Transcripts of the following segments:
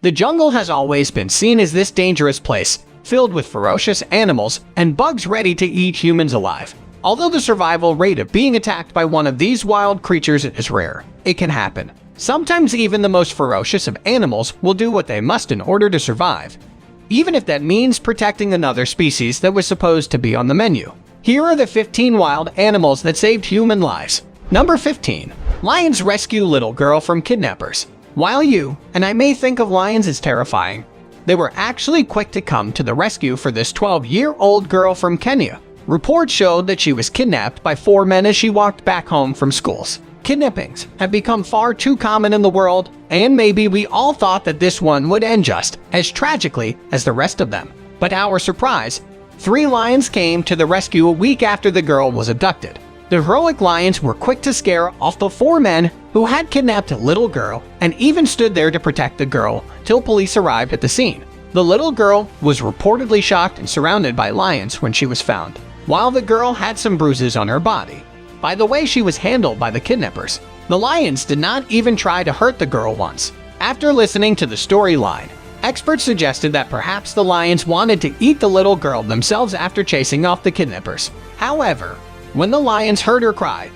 The jungle has always been seen as this dangerous place, filled with ferocious animals and bugs ready to eat humans alive. Although the survival rate of being attacked by one of these wild creatures is rare, it can happen. Sometimes even the most ferocious of animals will do what they must in order to survive, even if that means protecting another species that was supposed to be on the menu. Here are the 15 wild animals that saved human lives. Number 15. Lions rescue little girl from kidnappers. While you and I may think of lions as terrifying, they were actually quick to come to the rescue for this 12-year-old girl from Kenya. Reports showed that she was kidnapped by 4 men as she walked back home from schools. Kidnappings have become far too common in the world, and maybe we all thought that this one would end just as tragically as the rest of them. But to our surprise, 3 lions came to the rescue a week after the girl was abducted. The heroic lions were quick to scare off the 4 men who had kidnapped a little girl and even stood there to protect the girl till police arrived at the scene. The little girl was reportedly shocked and surrounded by lions when she was found, while the girl had some bruises on her body by the way she was handled by the kidnappers. The lions did not even try to hurt the girl once. After listening to the storyline, experts suggested that perhaps the lions wanted to eat the little girl themselves after chasing off the kidnappers. However, when the lions heard her cry,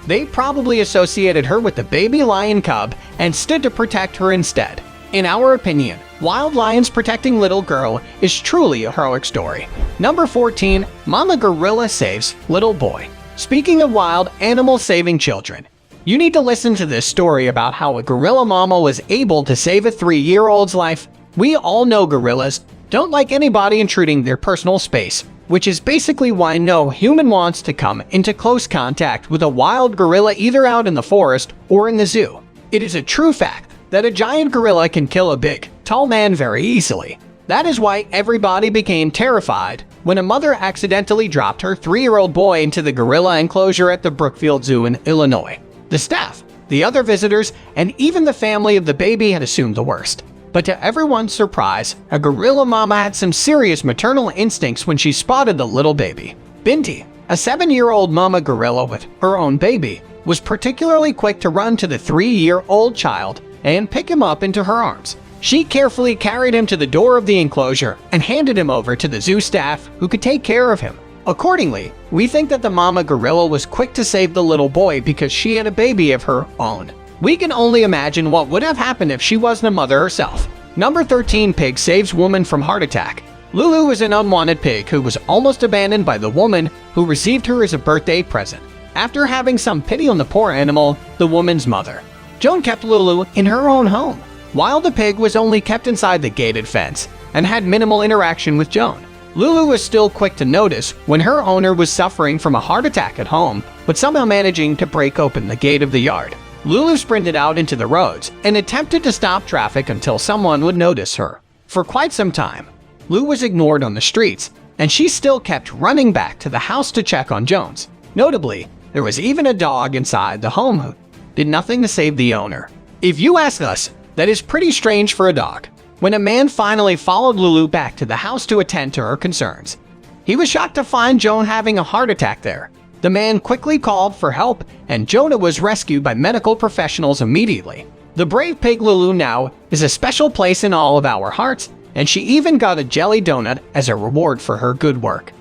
they probably associated her with the baby lion cub and stood to protect her instead. In our opinion, wild lions protecting little girl is truly a heroic story. Number 14. Mama gorilla saves little boy. Speaking of wild animals saving children, you need to listen to this story about how a gorilla mama was able to save a 3-year-old's life. We all know gorillas don't like anybody intruding their personal space, which is basically why no human wants to come into close contact with a wild gorilla either out in the forest or in the zoo. It is a true fact that a giant gorilla can kill a big, tall man very easily. That is why everybody became terrified when a mother accidentally dropped her 3-year-old boy into the gorilla enclosure at the Brookfield Zoo in Illinois. The staff, the other visitors, and even the family of the baby had assumed the worst. But to everyone's surprise, a gorilla mama had some serious maternal instincts when she spotted the little baby. Binti, a 7-year-old mama gorilla with her own baby, was particularly quick to run to the 3-year-old child and pick him up into her arms. She carefully carried him to the door of the enclosure and handed him over to the zoo staff who could take care of him. Accordingly, we think that the mama gorilla was quick to save the little boy because she had a baby of her own. We can only imagine what would have happened if she wasn't a mother herself. Number 13. Pig saves woman from heart attack. Lulu was an unwanted pig who was almost abandoned by the woman who received her as a birthday present. After having some pity on the poor animal, the woman's mother, Joan, kept Lulu in her own home, while the pig was only kept inside the gated fence and had minimal interaction with Joan. Lulu was still quick to notice when her owner was suffering from a heart attack at home, but somehow managing to break open the gate of the yard. Lulu sprinted out into the roads and attempted to stop traffic until someone would notice her. For quite some time, Lulu was ignored on the streets, and she still kept running back to the house to check on Jones. Notably, there was even a dog inside the home who did nothing to save the owner. If you ask us, that is pretty strange for a dog. When a man finally followed Lulu back to the house to attend to her concerns, he was shocked to find Joan having a heart attack there. The man quickly called for help, and Jonah was rescued by medical professionals immediately. The brave pig Lulu now is a special place in all of our hearts, and she even got a jelly donut as a reward for her good work.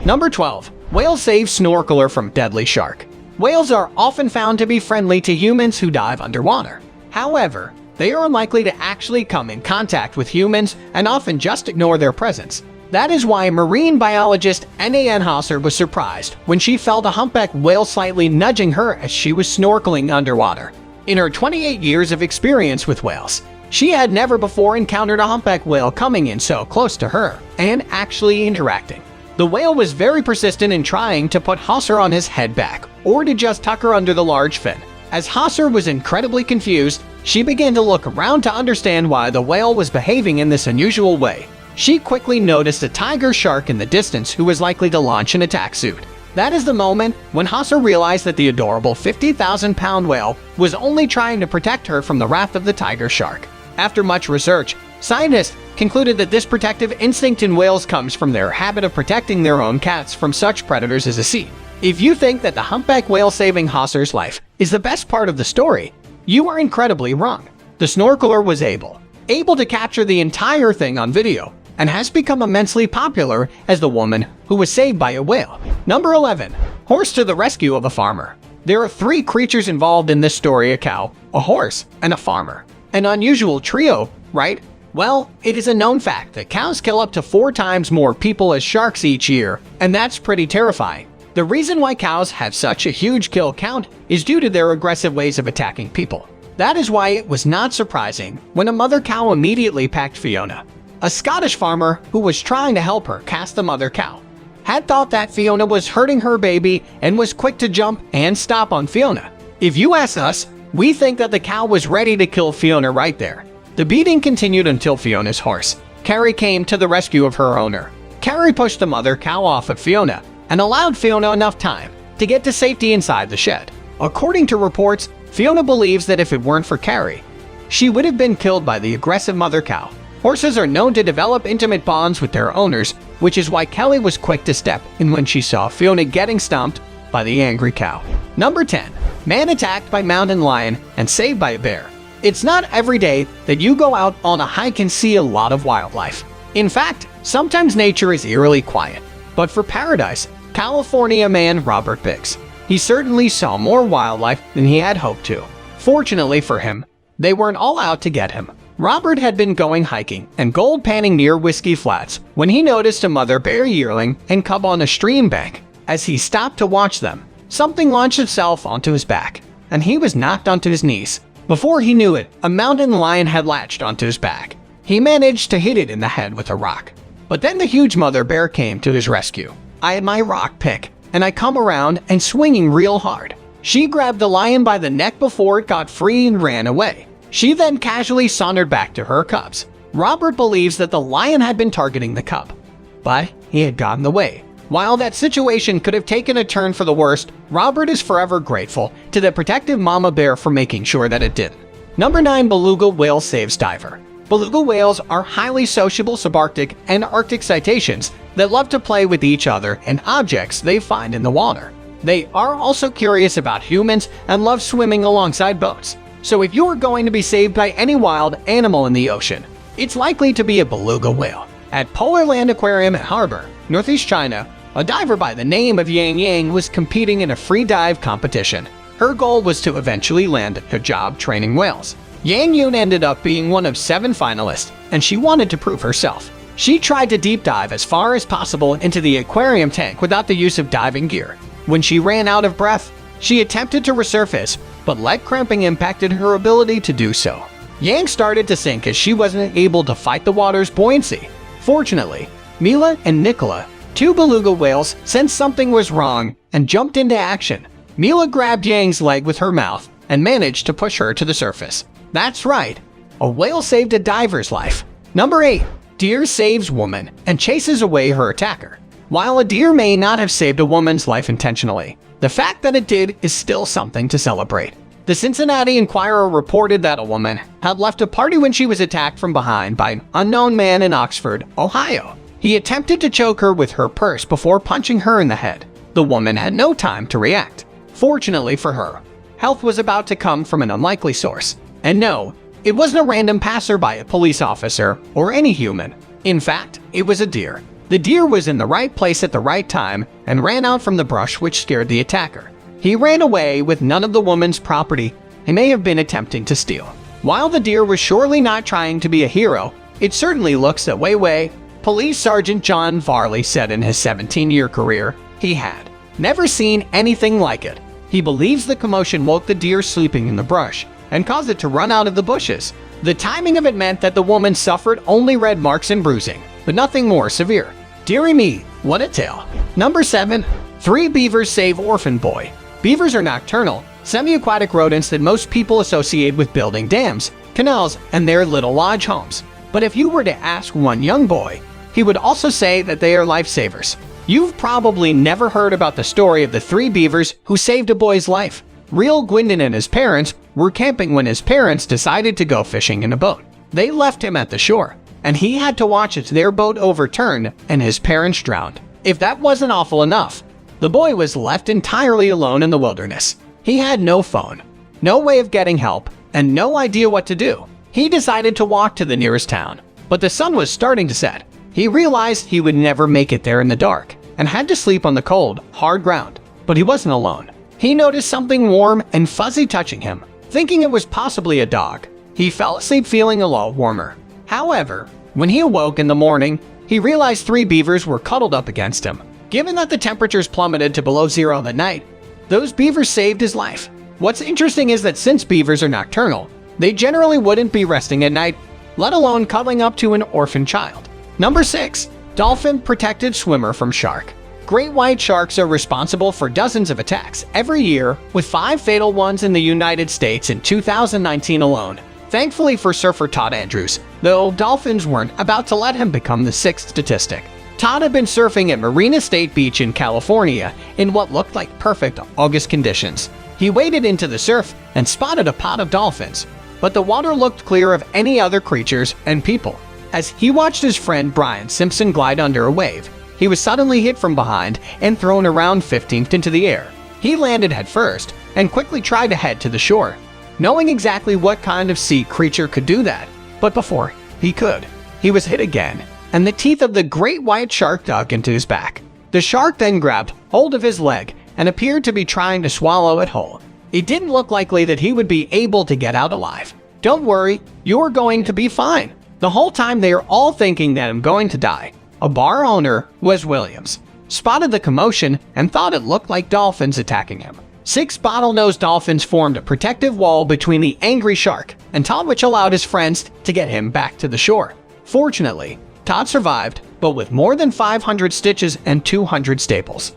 Number 12. Whale saves snorkeler from deadly shark. Whales are often found to be friendly to humans who dive underwater. However, they are unlikely to actually come in contact with humans and often just ignore their presence. That is why marine biologist Nan Hosser was surprised when she felt a humpback whale slightly nudging her as she was snorkeling underwater. In her 28 years of experience with whales, she had never before encountered a humpback whale coming in so close to her and actually interacting. The whale was very persistent in trying to put Hosser on his head back or to just tuck her under the large fin. As Hosser was incredibly confused, she began to look around to understand why the whale was behaving in this unusual way. She quickly noticed a tiger shark in the distance who was likely to launch an attack suit. That is the moment when Hosser realized that the adorable 50,000-pound whale was only trying to protect her from the wrath of the tiger shark. After much research, scientists concluded that this protective instinct in whales comes from their habit of protecting their own cats from such predators as a sea. If you think that the humpback whale saving Hosser's life is the best part of the story, you are incredibly wrong. The snorkeler was able able to capture the entire thing on video, and has become immensely popular as the woman who was saved by a whale. Number 11. Horse to the rescue of a farmer. There are 3 creatures involved in this story: a cow, a horse, and a farmer. An unusual trio, right? Well, it is a known fact that cows kill up to 4 times more people as sharks each year, and that's pretty terrifying. The reason why cows have such a huge kill count is due to their aggressive ways of attacking people. That is why it was not surprising when a mother cow immediately packed Fiona. A Scottish farmer who was trying to help her cast the mother cow had thought that Fiona was hurting her baby and was quick to jump and stop on Fiona. If you ask us, we think that the cow was ready to kill Fiona right there. The beating continued until Fiona's horse, Carrie, came to the rescue of her owner. Carrie pushed the mother cow off of Fiona and allowed Fiona enough time to get to safety inside the shed. According to reports, Fiona believes that if it weren't for Carrie, she would have been killed by the aggressive mother cow. Horses are known to develop intimate bonds with their owners, which is why Kelly was quick to step in when she saw Fiona getting stomped by the angry cow. Number 10. Man attacked by mountain lion and saved by a bear. It's not every day that you go out on a hike and see a lot of wildlife. In fact, sometimes nature is eerily quiet. But for Paradise, California man Robert Biggs, he certainly saw more wildlife than he had hoped to. Fortunately for him, they weren't all out to get him. Robert had been going hiking and gold panning near Whiskey Flats when he noticed a mother bear yearling and cub on a stream bank. As he stopped to watch them, something launched itself onto his back, and he was knocked onto his knees. Before he knew it, a mountain lion had latched onto his back. He managed to hit it in the head with a rock. But then the huge mother bear came to his rescue. I had my rock pick, and I come around and swinging real hard. She grabbed the lion by the neck before it got free and ran away. She then casually sauntered back to her cubs. Robert believes that the lion had been targeting the cub, but he had gotten away. While that situation could have taken a turn for the worst, Robert is forever grateful to the protective mama bear for making sure that it didn't. Number 9. Beluga whale saves diver. Beluga whales are highly sociable subarctic and Arctic cetaceans that love to play with each other and objects they find in the water. They are also curious about humans and love swimming alongside boats. So if you are going to be saved by any wild animal in the ocean, it's likely to be a beluga whale. At Polar Land Aquarium at Harbor, Northeast China, a diver by the name of Yang Yang was competing in a free dive competition. Her goal was to eventually land a job training whales. Yang Yun ended up being one of 7 finalists, and she wanted to prove herself. She tried to deep dive as far as possible into the aquarium tank without the use of diving gear. When she ran out of breath, she attempted to resurface, but leg cramping impacted her ability to do so. Yang started to sink as she wasn't able to fight the water's buoyancy. Fortunately, Mila and Nicola, 2 beluga whales, sensed something was wrong and jumped into action. Mila grabbed Yang's leg with her mouth and managed to push her to the surface. That's right, a whale saved a diver's life. Number 8. Deer saves woman and chases away her attacker. While a deer may not have saved a woman's life intentionally, the fact that it did is still something to celebrate. The Cincinnati Enquirer reported that a woman had left a party when she was attacked from behind by an unknown man in Oxford, Ohio. He attempted to choke her with her purse before punching her in the head. The woman had no time to react. Fortunately for her, help was about to come from an unlikely source. And no, it wasn't a random passerby, a police officer, or any human. In fact, it was a deer. The deer was in the right place at the right time and ran out from the brush, which scared the attacker. He ran away with none of the woman's property he may have been attempting to steal. While the deer was surely not trying to be a hero, it certainly looks that way. Police Sergeant John Varley said in his 17-year career, he had never seen anything like it. He believes the commotion woke the deer sleeping in the brush and caused it to run out of the bushes. The timing of it meant that the woman suffered only red marks and bruising, but nothing more severe. Dearie me, what a tale. Number 7. 3 beavers save orphan boy. Beavers are nocturnal, semi-aquatic rodents that most people associate with building dams, canals, and their little lodge homes. But if you were to ask one young boy, he would also say that they are lifesavers. You've probably never heard about the story of the 3 beavers who saved a boy's life. Real Gwendon and his parents were camping when his parents decided to go fishing in a boat. They left him at the shore, and he had to watch as their boat overturned and his parents drowned. If that wasn't awful enough, the boy was left entirely alone in the wilderness. He had no phone, no way of getting help, and no idea what to do. He decided to walk to the nearest town, but the sun was starting to set. He realized he would never make it there in the dark and had to sleep on the cold, hard ground. But he wasn't alone. He noticed something warm and fuzzy touching him. Thinking it was possibly a dog, he fell asleep feeling a lot warmer. However, when he awoke in the morning, he realized 3 beavers were cuddled up against him. Given that the temperatures plummeted to below zero that night, those beavers saved his life. What's interesting is that since beavers are nocturnal, they generally wouldn't be resting at night, let alone cuddling up to an orphan child. Number 6. Dolphin protected swimmer from shark. Great white sharks are responsible for dozens of attacks every year, with 5 fatal ones in the United States in 2019 alone. Thankfully for surfer Todd Andrews, though, dolphins weren't about to let him become the 6th statistic. Todd had been surfing at Marina State Beach in California in what looked like perfect August conditions. He waded into the surf and spotted a pod of dolphins, but the water looked clear of any other creatures and people. As he watched his friend Brian Simpson glide under a wave, he was suddenly hit from behind and thrown around 15th into the air. He landed headfirst and quickly tried to head to the shore, knowing exactly what kind of sea creature could do that. But before he could, he was hit again, and the teeth of the great white shark dug into his back. The shark then grabbed hold of his leg and appeared to be trying to swallow it whole. It didn't look likely that he would be able to get out alive. "Don't worry, you're going to be fine." The whole time they are all thinking that I'm going to die. A bar owner, Wes Williams, spotted the commotion and thought it looked like dolphins attacking him. 6 bottlenose dolphins formed a protective wall between the angry shark and Todd, which allowed his friends to get him back to the shore. Fortunately, Todd survived, but with more than 500 stitches and 200 staples.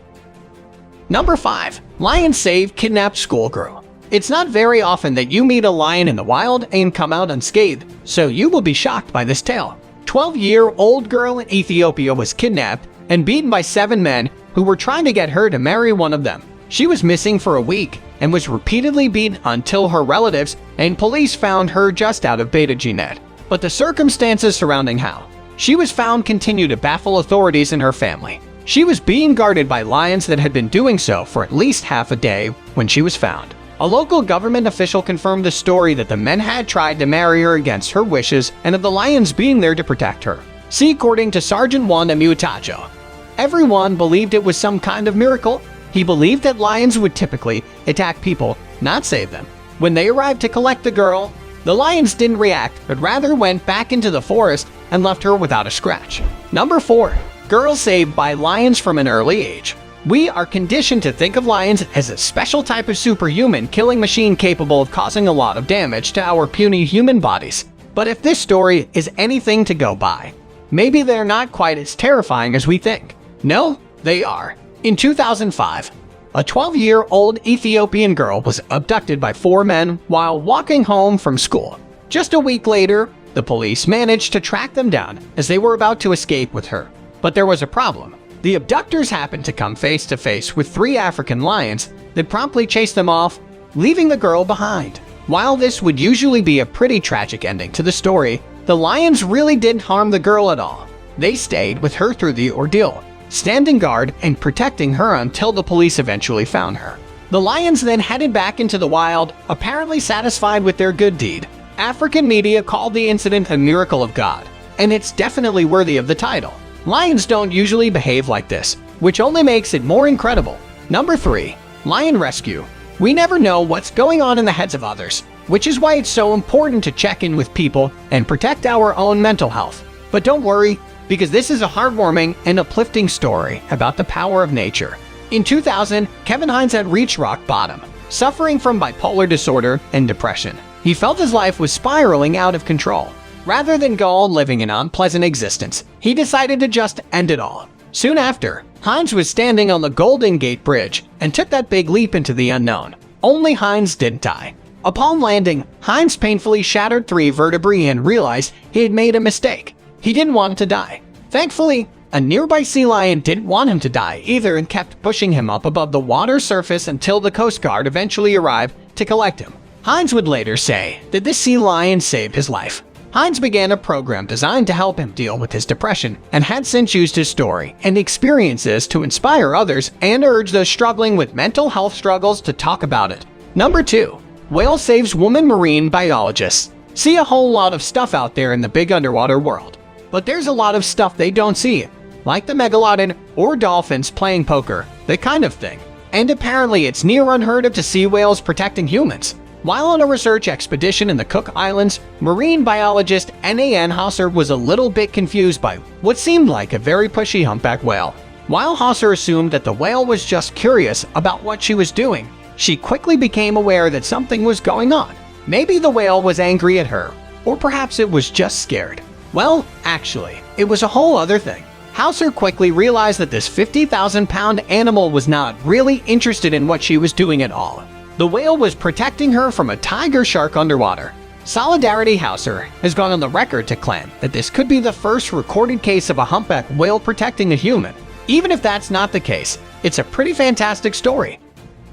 Number 5. Lion save kidnapped schoolgirl. It's not very often that you meet a lion in the wild and come out unscathed, so you will be shocked by this tale. 12-year-old girl in Ethiopia was kidnapped and beaten by 7 men who were trying to get her to marry one of them. She was missing for a week and was repeatedly beaten until her relatives and police found her just out of Beta Genet. But the circumstances surrounding how she was found continue to baffle authorities and her family. She was being guarded by lions that had been doing so for at least half a day when she was found. A local government official confirmed the story that the men had tried to marry her against her wishes and of the lions being there to protect her. See, according to Sergeant Wanda Muitajo, everyone believed it was some kind of miracle. He believed that lions would typically attack people, not save them. When they arrived to collect the girl, the lions didn't react, but rather went back into the forest and left her without a scratch. Number 4. Girl saved by lions from an early age. We are conditioned to think of lions as a special type of superhuman killing machine capable of causing a lot of damage to our puny human bodies. But if this story is anything to go by, maybe they're not quite as terrifying as we think. No, they are. In 2005, a 12-year-old Ethiopian girl was abducted by 4 men while walking home from school. Just a week later, the police managed to track them down as they were about to escape with her. But there was a problem. The abductors happened to come face to face with 3 African lions that promptly chased them off, leaving the girl behind. While this would usually be a pretty tragic ending to the story, the lions really didn't harm the girl at all. They stayed with her through the ordeal, standing guard and protecting her until the police eventually found her. The lions then headed back into the wild, apparently satisfied with their good deed. African media called the incident a miracle of God, and it's definitely worthy of the title. Lions don't usually behave like this, which only makes it more incredible. Number 3. Lion rescue. We never know what's going on in the heads of others, which is why it's so important to check in with people and protect our own mental health. But don't worry, because this is a heartwarming and uplifting story about the power of nature. In 2000, Kevin Hines had reached rock bottom, suffering from bipolar disorder and depression. He felt his life was spiraling out of control. Rather than go on living an unpleasant existence, he decided to just end it all. Soon after, Hines was standing on the Golden Gate Bridge and took that big leap into the unknown. Only Hines didn't die. Upon landing, Hines painfully shattered 3 vertebrae and realized he had made a mistake. He didn't want to die. Thankfully, a nearby sea lion didn't want him to die either and kept pushing him up above the water surface until the Coast Guard eventually arrived to collect him. Hines would later say that this sea lion saved his life. Hines began a program designed to help him deal with his depression and had since used his story and experiences to inspire others and urge those struggling with mental health struggles to talk about it. Number 2. Whale saves woman marine biologist. see a whole lot of stuff out there in the big underwater world. But there's a lot of stuff they don't see, like the megalodon or dolphins playing poker, that kind of thing. And apparently it's near unheard of to see whales protecting humans. While on a research expedition in the Cook Islands, marine biologist Nan Hosser was a little bit confused by what seemed like a very pushy humpback whale. While Hosser assumed that the whale was just curious about what she was doing, she quickly became aware that something was going on. Maybe the whale was angry at her, or perhaps it was just scared. Well, actually, it was a whole other thing. Hauser quickly realized that this 50,000-pound animal was not really interested in what she was doing at all. The whale was protecting her from a tiger shark underwater. Solidarity Hauser has gone on the record to claim that this could be the first recorded case of a humpback whale protecting a human. Even if that's not the case, it's a pretty fantastic story.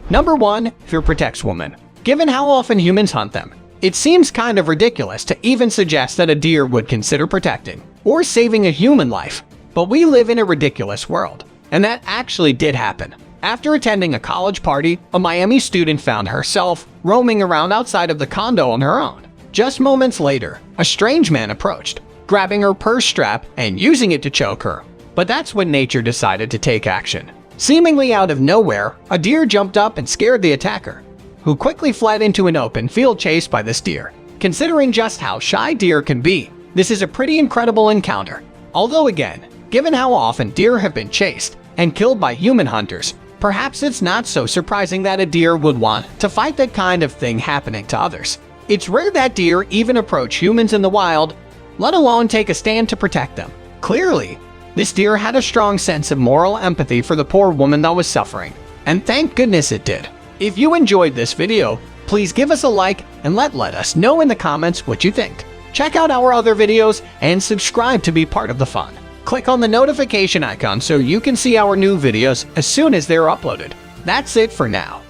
Number 1. Fear protects women. Given how often humans hunt them, it seems kind of ridiculous to even suggest that a deer would consider protecting or saving a human life. But we live in a ridiculous world, and that actually did happen. After attending a college party, a Miami student found herself roaming around outside of the condo on her own. Just moments later, a strange man approached, grabbing her purse strap and using it to choke her. But that's when nature decided to take action. Seemingly out of nowhere, a deer jumped up and scared the attacker, who quickly fled into an open field chased by this deer. Considering just how shy deer can be, this is a pretty incredible encounter. Although again, given how often deer have been chased and killed by human hunters, perhaps it's not so surprising that a deer would want to fight that kind of thing happening to others. It's rare that deer even approach humans in the wild, let alone take a stand to protect them. Clearly, this deer had a strong sense of moral empathy for the poor woman that was suffering, and thank goodness it did. If you enjoyed this video, please give us a like and let us know in the comments what you think. Check out our other videos and subscribe to be part of the fun. Click on the notification icon so you can see our new videos as soon as they're uploaded. That's it for now.